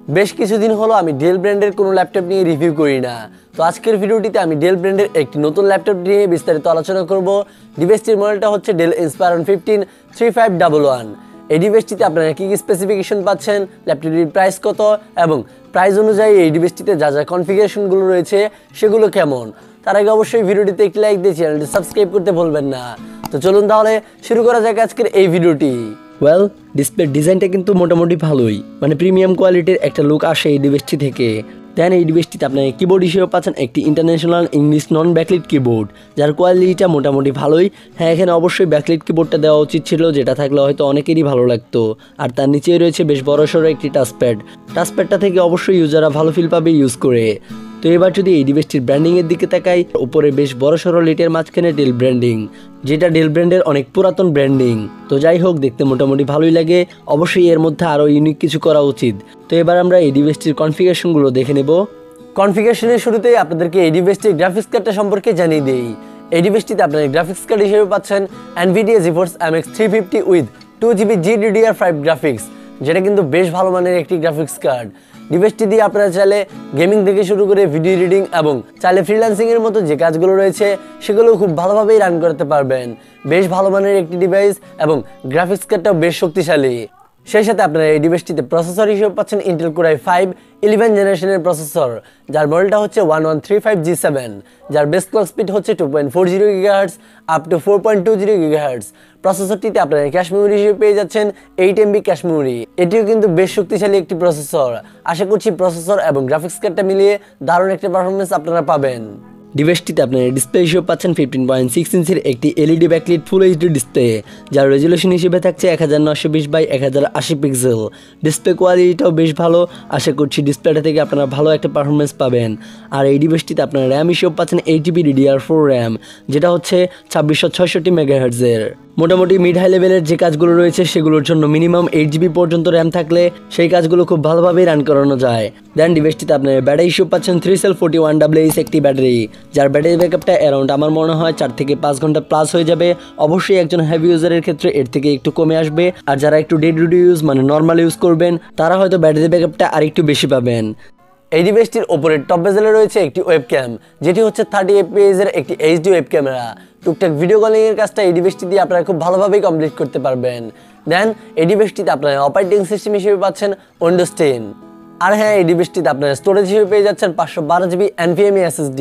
বেশ কিছুদিন হলো আমি ডেল ব্র্যান্ডের কোনো ল্যাপটপ নিয়ে রিভিউ করি না। তো আজকের ভিডিওটিতে আমি ডেল ব্র্যান্ডের একটি নতুন ল্যাপটপ নিয়ে বিস্তারিত আলোচনা করব। ডিভাইসটির মডেলটা হচ্ছে ডেল ইন্সপায়রন 15-3511। এই ডিভাইসটিতে আপনারা কী কী স্পেসিফিকেশন পাচ্ছেন, ল্যাপটপটির প্রাইস কত এবং প্রাইস অনুযায়ী এই ডিভাইসটিতে যা যা কনফিগারেশনগুলো রয়েছে সেগুলো কেমন, তার আগে অবশ্যই ভিডিওটিতে একটি লাইক দিয়ে চ্যানেলটি সাবস্ক্রাইব করতে ভুলবেন না। তো চলুন তাহলে শুরু করা যাক আজকের এই ভিডিওটি। ওয়েল, ডিসপ্লে ডিজাইনটা কিন্তু মোটামুটি ভালোই, মানে প্রিমিয়াম কোয়ালিটির একটা লুক আসে এই ডিভাইসটি থেকে। দেন এই ডিভাইসটিতে আপনার কিবোর্ড হিসেবে পাচ্ছেন একটি ইন্টারন্যাশনাল ইংলিশ নন ব্যাকলিট কিবোর্ড, যার কোয়ালিটিটা মোটামুটি ভালোই। হ্যাঁ, এখানে অবশ্যই ব্যাকলিট কিবোর্ডটা দেওয়া উচিত ছিল, যেটা থাকলে হয়তো অনেকেরই ভালো লাগতো। আর তার নিচেই রয়েছে বেশ বড়সড় একটি টাচপ্যাডটা থেকে অবশ্যই ইউজাররা ভালো ফিল পাবে ইউজ করে। তো এবার যদি এই ডিভাইসটির ব্র্যান্ডিংয়ের দিকে তাকাই, উপরে বেশ বড়সড় লিটের মাঝখানে ডেল ব্র্যান্ডিং, যেটা ডেল ব্র্যান্ডের অনেক পুরাতন ব্র্যান্ডিং। তো যাই হোক, দেখতে মোটামুটি ভালোই লাগে। অবশ্যই এর মধ্যে আরও ইউনিক কিছু করা উচিত। তো এবার আমরা এই ডিভাইসটির কনফিগারেশনগুলো দেখে নেব। কনফিগারেশনের শুরুতেই আপনাদেরকে এই ডিভাইসটির গ্রাফিক্স কার্ডটা সম্পর্কে জানিয়ে দিই। এই ডিভাইসটিতে আপনারা গ্রাফিক্স কার্ড হিসেবে পাচ্ছেন NVIDIA GeForce MX350 with 2GB GDDR5 graphics, যেটা কিন্তু বেশ ভালো মানের একটি গ্রাফিক্স কার্ড। ডিভাইসটি দিয়ে আপনারা চাইলে গেমিং থেকে শুরু করে ভিডিও রিডিং এবং চাইলে ফ্রিল্যান্সিংয়ের মতো যে কাজগুলো রয়েছে সেগুলো খুব ভালোভাবেই রান করতে পারবেন। বেশ ভালো মানের একটি ডিভাইস এবং গ্রাফিক্স কার্ডটাও বেশ শক্তিশালী। সেই সাথে আপনারা এই ডিভাইসটিতে প্রসেসর হিসেবে পাচ্ছেন ইন্টেল কোর i5 11 জেনারেশনের প্রসেসর, যার মডেলটা হচ্ছে 1135G7, যার বেস ক্লক স্পিড হচ্ছে 2.40 GHz আপ টু 4.20 GHz। প্রসেসরটিতে আপনারা ক্যাশ মেমোরি হিসেবে পেয়ে যাচ্ছেন 8MB ক্যাশ মেমোরি। এটিও কিন্তু বেশ শক্তিশালী একটি প্রসেসর। আশা করছি প্রসেসর এবং গ্রাফিক্স কার্ডটা মিলিয়ে দারুণ একটা পারফরমেন্স আপনারা পাবেন। ডিভাইসটিতে আপনারা ডিসপ্লে হিসেবে পাচ্ছেন 15.6 ইঞ্চির একটি LED backlit full HD display, যার রেজুলেশন হিসেবে থাকছে 1920x1080 পিক্সেল। ডিসপ্লে কোয়ালিটিটাও বেশ ভালো। আশা করছি ডিসপ্লেটা থেকে আপনারা ভালো একটা পারফরমেন্স পাবেন। আর এই ডিভাইসটিতে আপনারা র্যাম হিসেবে পাচ্ছেন 8GB DDR4 র্যাম, যেটা হচ্ছে 2666 মেগাহার্টজের। মোটামুটি মিড হাই লেভেলের যে কাজগুলো রয়েছে সেগুলোর জন্য মিনিমাম 8GB পর্যন্ত র্যাম থাকলে সেই কাজগুলো খুব ভালোভাবেই রান করানো যায়। দেন ডিভাইসটিতে আপনার ব্যাটারি হিসেবে পাচ্ছেন 3 cell 41AH একটি ব্যাটারি, যার ব্যাটারি ব্যাকআপটা অ্যারাউন্ড আমার মনে হয় 4 থেকে 5 ঘন্টা প্লাস হয়ে যাবে। অবশ্যই একজন হেভি ইউজারের ক্ষেত্রে এর থেকে একটু কমে আসবে, আর যারা একটু ডে টু ডে ইউজ মানে নর্মাল ইউজ করবেন তারা হয়তো ব্যাটারি ব্যাকআপটা আরেকটু বেশি পাবেন। এই ডিভাইসটির ওপরের টপ বেজেলে রয়েছে একটি ওয়েবক্যাম, যেটি হচ্ছে 30 fps এর একটি HD ওয়েব ক্যামেরা। টুকটাক ভিডিও কলিং এর কাজটা এই ডিভাইসটি দিয়ে আপনারা খুব ভালোভাবেই কমপ্লিট করতে পারবেন। দেন এই ডিভাইসটিতে আপনারা অপারেটিং সিস্টেম হিসেবে পাচ্ছেন উইন্ডোজ 10। আর হ্যাঁ, এই ডিভাইসটিতে আপনারা স্টোরেজ হিসেবে পেয়ে যাচ্ছেন 512GB NVMe SSD।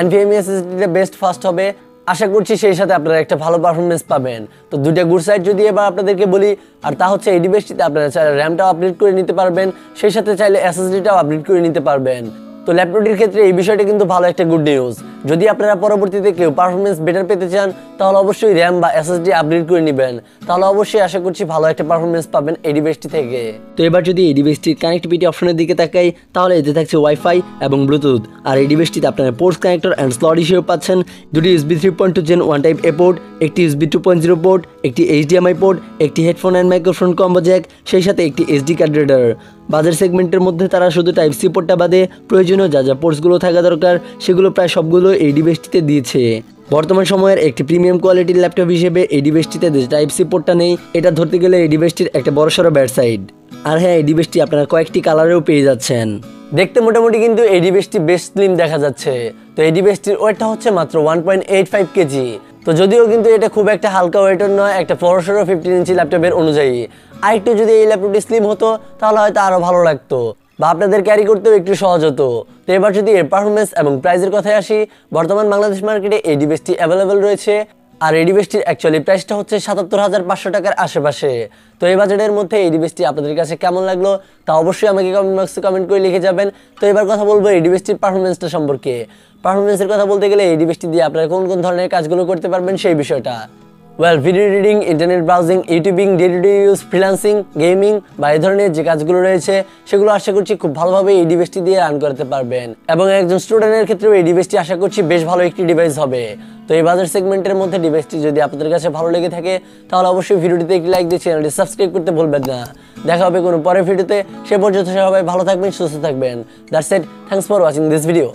NVMe SSDটা বেস্ট ফাস্ট হবে। আশা করছি সেই সাথে আপনারা একটা ভালো পারফরমেন্স পাবেন। তো দুইটা গুড সাইড যদি এবার আপনাদেরকে বলি, আর তা হচ্ছে এই ডিভাইসটিতে আপনারা চাইলে র্যামটাও আপডেট করে নিতে পারবেন, সেই সাথে চাইলে SSDটাও আপডেট করে নিতে পারবেন। তো ল্যাপটপটির ক্ষেত্রে এই বিষয়টা কিন্তু ভালো একটা গুড নিউজ। যদি আপনারা পরবর্তীতে কেউ পারফরমেন্স বেটার পেতে চান তাহলে অবশ্যই র্যাম বা SSD আপডেট করে নেবেন, তাহলে অবশ্যই আশা করছি ভালো একটা পারফরমেন্স পাবেন এই ডিভাইসটি থেকে। তো এবার যদি এই ডিভাইসটির কানেক্টিভিটি অপশনের দিকে তাকাই, তাহলে এতে থাকছে ওয়াইফাই এবং ব্লুটুথ। আর এই ডিভাইসটিতে আপনারা পোর্টস কানেক্টর অ্যান্ড স্লট হিসেবে পাচ্ছেন দুটি USB 3.2 Gen 1 টাইপ এ পোর্ট, একটি USB 2.0 পোর্ট, একটি HDMI পোর্ট, একটি headphone and microphone combo Jack, সেই সাথে একটি SD কার্ড রিডার। বাজার সেগমেন্টের মধ্যে তারা শুধু টাইপ সি পোর্টটা বাদে প্রয়োজনীয় যা যা পোর্টসগুলো থাকা দরকার সেগুলো প্রায় সবগুলো এই ডিভাইসটিতে দিয়েছে। বর্তমান সময়ের একটি প্রিমিয়াম কোয়ালিটির ল্যাপটপ হিসেবে এই ডিভাইসটিতে যে টাইপ সি পোর্টটা নেই, এটা ধরতে গেলে এই ডিভাইসটির একটা বড়সড় ব্যাড সাইড। আর হ্যাঁ, এই ডিভাইসটি আপনারা কয়েকটি কালারেও পেয়ে যাচ্ছেন। দেখতে মোটামুটি কিন্তু এই ডিভাইসটি বেশ স্লিম দেখা যাচ্ছে। তো এই ডিভাইসটির ওয়েটটা হচ্ছে মাত্র 1.85 কেজি। তো যদিও কিন্তু এটা খুব একটা হালকা ওয়েটের নয় একটা বড়সড় 15 ইঞ্চি ল্যাপটপের অনুযায়ী। আর একটু যদি এই ল্যাপটপটি স্লিম হতো তাহলে হয়তো আরও ভালো লাগতো বা আপনাদের ক্যারি করতেও একটু সহজ হতো। তো এবার যদি এর পারফরমেন্স এবং প্রাইসের কথায় আসি, বর্তমান বাংলাদেশ মার্কেটে এই ডিভাইসটি অ্যাভেলেবেল রয়েছে। আর এই ডিভাইসটির অ্যাকচুয়ালি প্রাইসটা হচ্ছে 77,500 টাকার আশেপাশে। তো এই বাজেটের মধ্যে এই ডিভাইসটি আপনাদের কাছে কেমন লাগলো তা অবশ্যই আমাকে কমেন্ট বক্সে কমেন্ট করে লিখে যাবেন। তো এবার কথা বলবো এই ডিভাইসটির পারফরমেন্সটা সম্পর্কে। পারফরমেন্সের কথা বলতে গেলে এই ডিভাইসটি দিয়ে আপনারা কোন কোন ধরনের কাজগুলো করতে পারবেন সেই বিষয়টা। Well, video reading, internet browsing, YouTubing, day to day use, freelancing, gaming বা এই ধরনের যে কাজগুলো রয়েছে সেগুলো আশা করছি খুব ভালোভাবে এই ডিভাইসটি দিয়ে রান করতে পারবেন। এবং একজন স্টুডেন্টের ক্ষেত্রেও এই ডিভাইসটি আশা করছি বেশ ভালো একটি ডিভাইস হবে। তো এই বাজার সেগমেন্টের মধ্যে ডিভাইসটি যদি আপনাদের কাছে ভালো লেগে থাকে তাহলে অবশ্যই ভিডিওটিতে একটি লাইক দিয়ে চ্যানেলটি সাবস্ক্রাইব করতে ভুলবেন না। দেখা হবে কোনো পরের ভিডিওতে। সে পর্যন্ত সবাই ভালো থাকবেন, সুস্থ থাকবেন। That's it, thanks for watching this video.